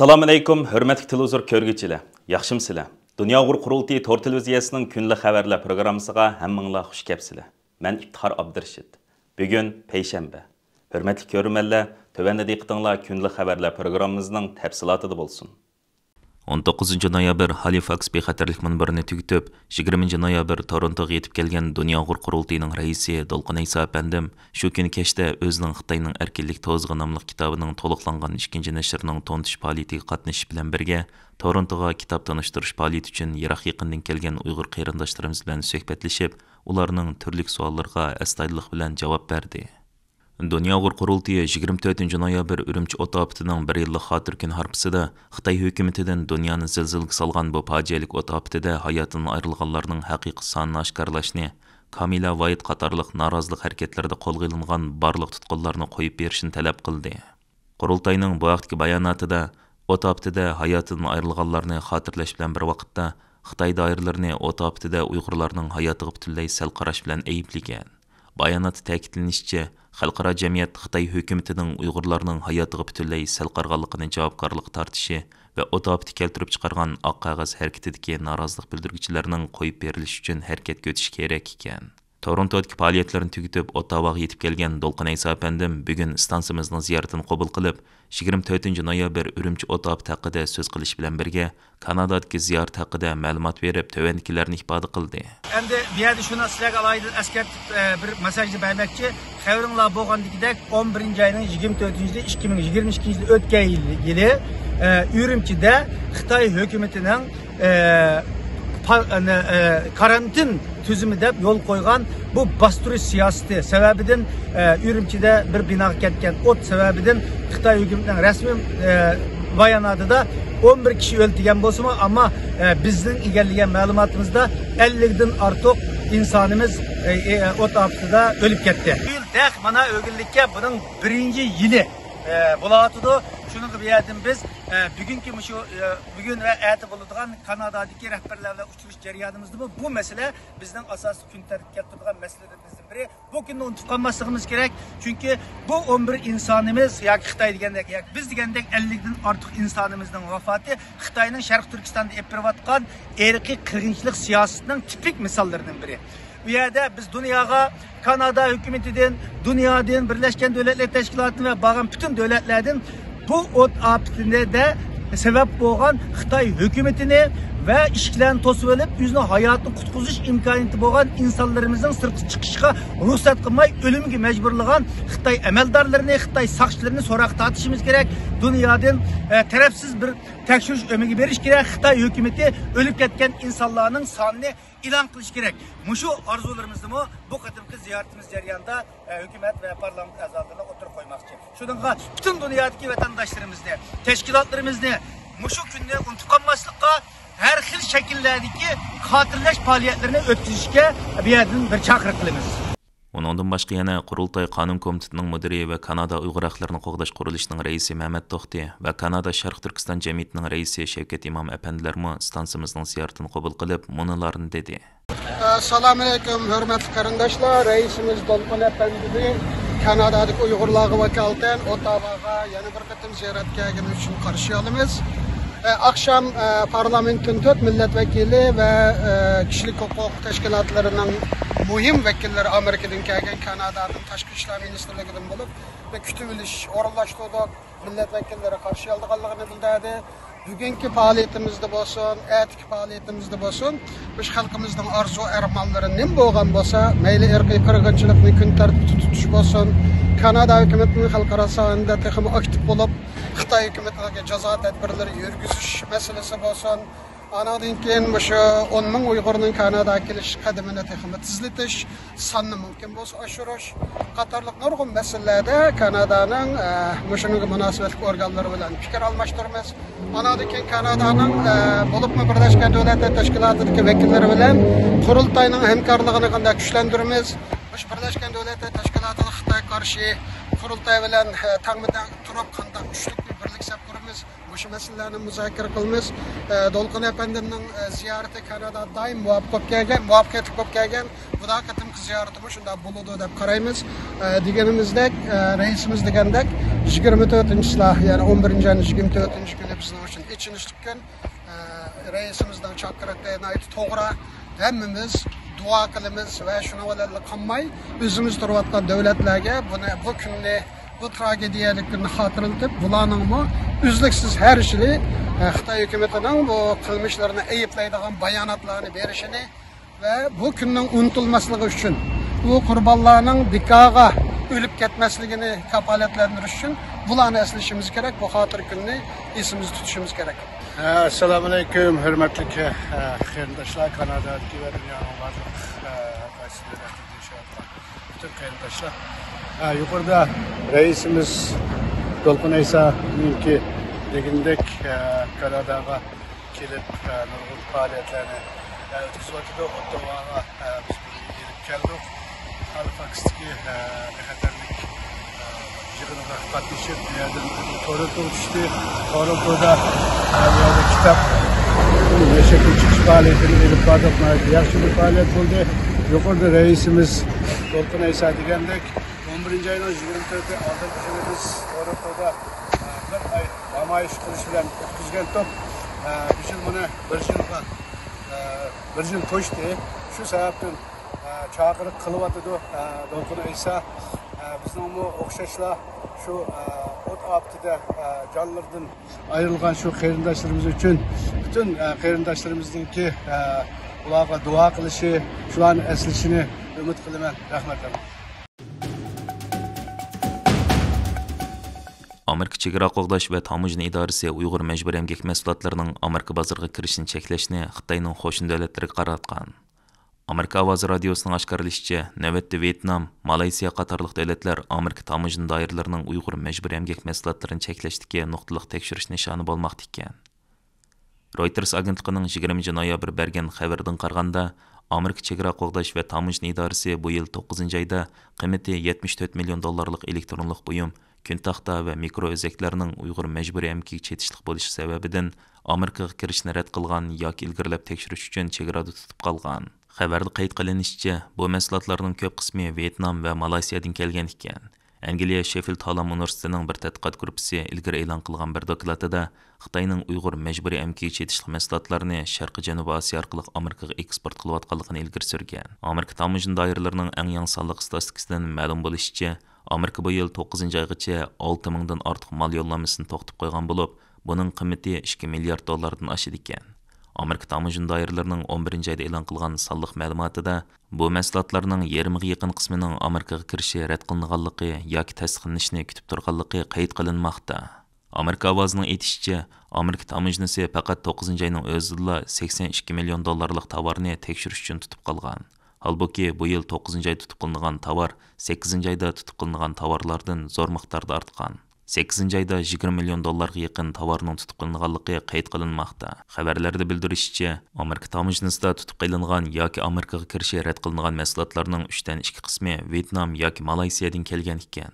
Assalamu alaykum, hörmətli televizor körgüçiler. Yaxşımsızlar? Dünya Qurultayı Tor televiziyasının günlük xəbərlər proqramısıga hammanglar xush kelibsizlar. Mən İftihar Abdurashid. Bugün Peyshanba. Hörmətli görürmənlər, tövəndə diqqətinizlər günlük xəbərlər proqramımızın təfsilatıda bolsun. 19 noyabr Halifax bexatarlik minbarini tugutib, 20 noyabr Torontoga yetib kelgan Dünya Qurultayının raisi Dolqin Aysa apandim shu kuni kechda o'zining Xitoyning erkinlik to'zg'i nomli kitobining to'liqlangan 2-chi nashrining to'ntish faoliyatiga qatnashish bilan birga Torontoga kitob tanishtirish faoliyati uchun yiroq yaqindan kelgan Uyg'ur qarindoshlarimiz bilan suhbatlashib, ularning turli savollariga astoydillik bilan javob berdi. Dünya Qurultayı 24 noyabr Ürümçi o't ofatining 1 yillik xotir kun harpisida Xitoy hukumatidan dunyoni zilzilaga solgan bu fojialik o't ofatida hayotdan ayrilganlarning haqiqiy sonini oshkorlashni, Kamila Voit qatorliq norozilik harakatlarida qo'lga olingan barliq tutqunlarni qo'yib berishni talab qildi. Qurultayning bu vaqtdagi bayonotida o't ofatida hayotdan ayrilganlarni xotirlash bilan bir vaqtda Xitoy doiralarini o't ofatida Uyg'urlarning hayotiga butunlay sal qarash bilan ayblagan. Bayonotda ta'kidlanishicha, xalqaro jamiyat Xitoy hukumatining Uyg'urlarning hayotiga butunlay sal qarganligini javobgarlik tortishi va o't ofati keltirib chiqargan oq qog'oz harakatidagi norozilik bildiruvchilarning qo'yib berilishi uchun harakatga o'tish kerak ekan. Torontodagi faoliyatlarini tugatib, Ottawaga yetib kelgan Dolqin Aysa apandim bugun stansimizning ziyoratini qabul qilib, 24 noyabr Ürümçi o't ofati haqida so'z qilish bilan birga Kanadadagi ziyorat haqida ma'lumot berib, tovandikilarni ifoda qildi. Endi bu yerda shuni sizlarga alayda eskartib bir mesajni bermoqchi. Xabaringlar bo'lgandagidek 11-oyning 24-yili 2022-yil o'tgan yili Ürümçi'de Xitoy hukumatining karantin tüzümü deb yo'l qo'ygan bu bastırış siyosati sababidan Ürümçi'de bir binoga ketgan o't sababidan Xitoy hukumatining rasmiy bayonotida 11 kishi o'ldigan bo'lsa-mu, ammo bizning egallagan ma'lumotimizda 50 dan ortiq insonimiz o't ofatida o'lib ketdi. Bu yil mana o'g'illikka buning 1-yili bo'layotdi. Şunun gibi biz bugün ve ertesi bulunduğun Kanada'daki rehberlerle uçuruş ceryanımızda bu mesele bizden asası gün tertip ettiğimiz meselelerimizden biri. Bugün onu tutanmasımız gerek. Çünkü bu 11 insanımız ya Xitay digendek ya biz digendek 50'den artık insanımızdan vefatı Xitay'ın Şarkı Türkistan'da yapılatkan erkek kırgınçlık siyasetinin tipik misallarından biri. Bu yerde biz dünyaya Kanada hükümetinden, dünyadan, Birleşken Devletler Teşkilatı'ndan ve bağın bütün devletlerden bu o't ofatinde de sebep olan Xitoy hükümetini ve işkilerini tosib olib, o'zining hayotini qutqizish imkoniyati bo'lgan insonlarimizning sirtqa chiqishiga ruxsat qilmay o'limga majburlagan Xitoy amaldorlarini, Xitoy soqchilarini so'roq tortishimiz kerak. Dunyodan tarafsiz bir tekshirish o'miga berish kerak. Xitoy hukumati o'lib ketgan insonlarning sonini e'lon qilish kerak. Mushu orzularimizni bu qadimki ziyoratimiz jarayonida hukumat va parlament a'zolariga o'tirib qo'ymoqchi. Shuningga butun dunyodagi vatandoshlarimizni, tashkilotlarimizni mushu kunni unutib qolmaslikqa her xil şekillerdeki xotirlash faoliyatlarini o'tkazishga bu yerdan bir chaqiriq qilamiz. Ondan başqa yana Qurultay Qonun komitetining mudiri va Kanada Uyg'ur haqlarini qo'g'dash qurilishining raisi Mehmet To'xti va Kanada Sharq Turkiston jamiyatining raisi Shavkat Imom apandilarmi stansimizning ziyoratini qabul qilib, munolarni dedi. Assalomu alaykum, hurmatli qarindoshlar. Raisimiz Dolqin apandini Kanadadagi Uyg'urlarga vakolatan Ottawaga yana bir qatim ziyoratga kelgani uchun qarshi olamiz. Akşam parlamentin 4 milletvekili ve kişilik hukuk teşkilatlarının mühim vekilleri Amerika'dan gelgen Kanada'nın Tashqi ishlar ministerligidan bulup ve kütübiliş orunlaştırdık milletvekilleri karşı aldıqanlığını bildirdi. Bugünkü faaliyetimizde olsun, etki faaliyetimizde olsun, biz halkımızdan arzu armanları nim bo'lgan bo'lsa, meyli irqiy qirg'inchilikni kun tartibida tutish bo'lsin, Kanada hükümetinin xalqaro sohada texmi aktiv bo'lib, Xitoy hukumatiga jazo tadbirlari yurgizish masalasi bo'lsin. Anadan keyin şu 10 ming Uyg'urning Kanadaga kelish qadamini texmi tezletish, sonni mumkin bo'lsa oshirish qatorliq nurg'un masalalarda Kanadaning shunga munosabatli organlari bilan fikr almashtiramiz. Anadan keyin Kanadaning bo'libmi Birleşken Devletler Teşkilatı'daki vekillari bilan Qurultayning hamkorligini qanday kuchlantiramiz. Birleşken Devletler Teşkilatı'na Xitoy qarshi Qurultay bilan tangmidan turib qanday kuchli birlik sap quramiz. Bu meselelerni muzokara qilamiz. Dolqin apandimning ziyarati Kanada doim muvaffaqiyatli bo'lib kelgan. Bu da qatimki ziyoratimiz shunda bo'ladi deb qaraymiz. Deganimizdek, raisimiz degandek 24-silah, yani 11-24 günü bizim için içinişlik gün. Reisimizden çakırıklayın ayıtı toğra. Hemmimiz dua kılımız ve şuna valerle kanmay. Özümüz durvatkan devletlerge bu günü, bu tragediyelik günü hatırlatıp bulanın mı üzlüksüz her işini Xitay hükümetinin bu kılmışlarını eyiplaydıgan bayanatlarını verişini ve bu günün unutulmaslığı için bu kurbanlarının dikağa ölüp ketmesliğini kapaletlendirmek için bulanı eslişimiz gerek. Bu hatır gününü isimiz tutuşumuz gerek. Assalamu alaikum, hürmetli kıyırdaşlar, Kanada'daki ve dünyanın varlık gazetelerinde inşallah. Bütün kıyırdaşlar. Yukarıda reisimiz Dolkun Eysa'nın ki degindek Kanada'ya gelip nurgul faaliyetlerini ötküzüyordu. Ottawa'ya biz gelip geldik. Halifax'taki nehaterlik yığınına katlaşıp Toronto'ya düştü. Toronto'da kitap meşekil çıkış faaliyetini verip bardık. Yaxşı bir faaliyet oldu. Yukarıda reisimiz Dolkun Eysa degendek 11. ayının 24'ü aldırmışımız Toronto'da bir ay namayış kılışı bilen ötküzgen top. Bir yıl bunu bir yıl koştu. Şu sebepten çağırıp kılıp atıdı Dolkun Eysa. Bizden bu okşaşla şu ot aptıda canlardan ayrılgan şu kıyırdaşlarımız için bütün kıyırdaşlarımızın ki ularga dua kılışı, şuların eslişini ümit kılıman. Rahmet ederim. Amerika Chegara Qo'g'dash va Tamojna idorasi Uyg'ur majburiy emgak mahsulotlarining Amerika bozoriga kirishini cheklashni Xitoyning qo'shni davlatlariga qaratgan. Amerika Ovozi radiosining oshkorlashicha, navbatda Vyetnam, Malayziya qatorliq davlatlar Amerika tamojna doiralarining Uyg'ur majburiy emgak mahsulotlarini cheklashdagi nuqtaliq tekshirish nishoni bo'lmoqda ekan. Reuters agentligining 20 noyabr bergan xabardan qaraganda, Amerika Chegara Qo'g'dash va Tamojna idorasi bu yil 9-oyda qiymati $74 million elektronlik buyum, kuntaxta va mikro o'zaklarning Uyg'ur majburiy emgak chetishlik bo'lishi sababidan Amerikaga kirishni rad qilgan yoki ilgarilab tekshirish uchun chegarada tutib qolgan. Xabarda qayd qilinishicha, bu mahsulotlarning ko'p qismi Vyetnam va Malayziyadan kelgan ekan. Angliya Sheffield Hallam universitetining bir tadqiqot guruhi ilgari e'lon qilgan bir dokladida Xitoyning Uyg'ur majburiy emgak chetishlik mahsulotlarini Sharqiy Janubiy Osiyo orqali Amerikaga eksport qilayotganligini ilgari surgan. Amerika tamojna doiralarining eng yangi sonliq statistikasidan ma'lum bo'lishicha, Amerika bu yil 9-oygacha 6000 dan ortiq mal yo'llamasini to'xtatib qo'ygan bo'lib, buning qiymati $2 milliard dan oshadi ekan. Amerika tamojna doiralarining 11-oyda e'lon qilgan sonliq ma'lumotida bu mahsulotlarning yarmiga yaqin qismining Amerikaga kirishi rad qilinganligi yoki tasdiqlanishini kutib turganligi qayd qilinmoqda. Amerika ovozining aytishicha, Amerika tamojnasi faqat 9-oyning o'zida $82 million tovarni tekshirish uchun tutib qolgan. Halbuki bu yil 9-oyda tutib qilingan tovar 8-oyda tutib qilingan tovarlardan zo'r miqdorda ortgan. 8-oyda $20 million yaqin tovarning tutib qilinganligi qayd qilinmoqda. Xabarlarda bildirishicha, Amerika tamojnasida tutib qilingan yoki Amerikaga kirishi rad qilingan mahsulotlarning 3dan 2 qismi Vyetnam yoki Malayziyadan kelgan ekan.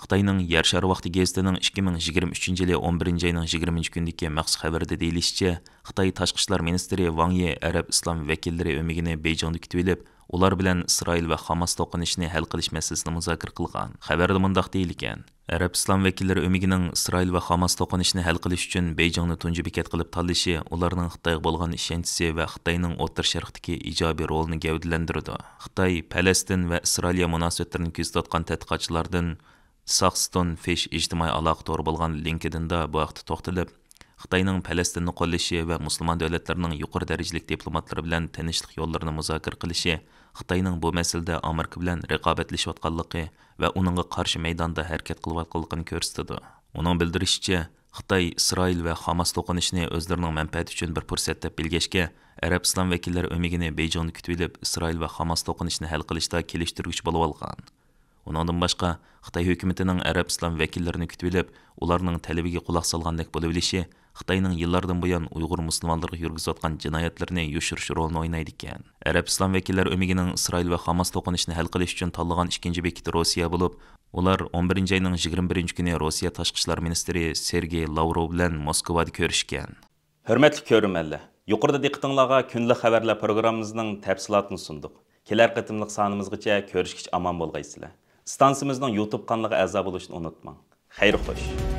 Xitoyning Yer shari vaqti gazetining 2023 yili 11-oyning 20-kundagi maxsus xabarida deyilishicha, Xitoy tashqi ishlar ministri Wang Yi Arab islom vakillari o'migini Beyjingda kutib olib, ular bilan Isroil va Hamas to'qinishini hal qilish masalasini muzokara qilgan. Xabarda mundaq deyilgan: Arab islom vakillari o'migining Isroil va Hamas to'qinishini hal qilish uchun Beyjingni tunji bekat qilib tanlashi ularning Xitoyga bo'lgan ishonchi va Xitoyning O'rta Sharqdagi ijobiy rolini gavdalantirdi. Xitoy Falastin va Isroiliya munosabatlarini kuzatayotgan tadqiqotchilardan Saxton Fish ijtimoiy aloqa to'g'ri bo'lgan LinkedInda bu vaqtda to'xtalib, Xitoyning Falastinni qo'llashi va musulmon davlatlarning yuqori darajali diplomatlari bilan tinchlik yo'llarini muzokara qilishi Xitoyning bu masalada Amerika bilan raqobatlashayotganligi va uningga qarshi maydonda harakat qilayotganligini ko'rsatdi. Uning bildirishicha, Xitoy Isroil va Hamas to'qinishini o'zlarining manfaati uchun bir fursat deb bilgashga, Arab islom vakillari o'migini Beyjingda kutib olib, Isroil va Hamas to'qinishini hal qilishda kelishtirgich bo'lib olgan. Undan boshqa Xitoy hukumatining Arab islom vakillarini kutib olib, ularning talabiga quloq solgandek bo'lib olishi Xitoyning yillardan buyon Uyg'ur musulmonlariga yurgizayotgan jinoyatlarni yoshirish rolini o'ynaydi ekan. Arab islom vakillari o'migining Isroil va Hamas to'qinishini hal qilish uchun tanlagan ikkinchi bekiti Rossiya bo'lib, ular 11-oyning 21-kuni Rossiya tashqi ishlar ministri Sergey Lavrov bilan Moskvada ko'rishgan. Hurmatli ko'ruvchilar, yuqorida diqqatingizga kunlik xabarlar programmamizning tafsilotini sundik. Kelar qitimliq sonimizgacha ko'rishgich omon bo'lgaysizlar. Stansimizning YouTube kanaliga a'zo bo'lishni unutmang. Xayr xo'sh.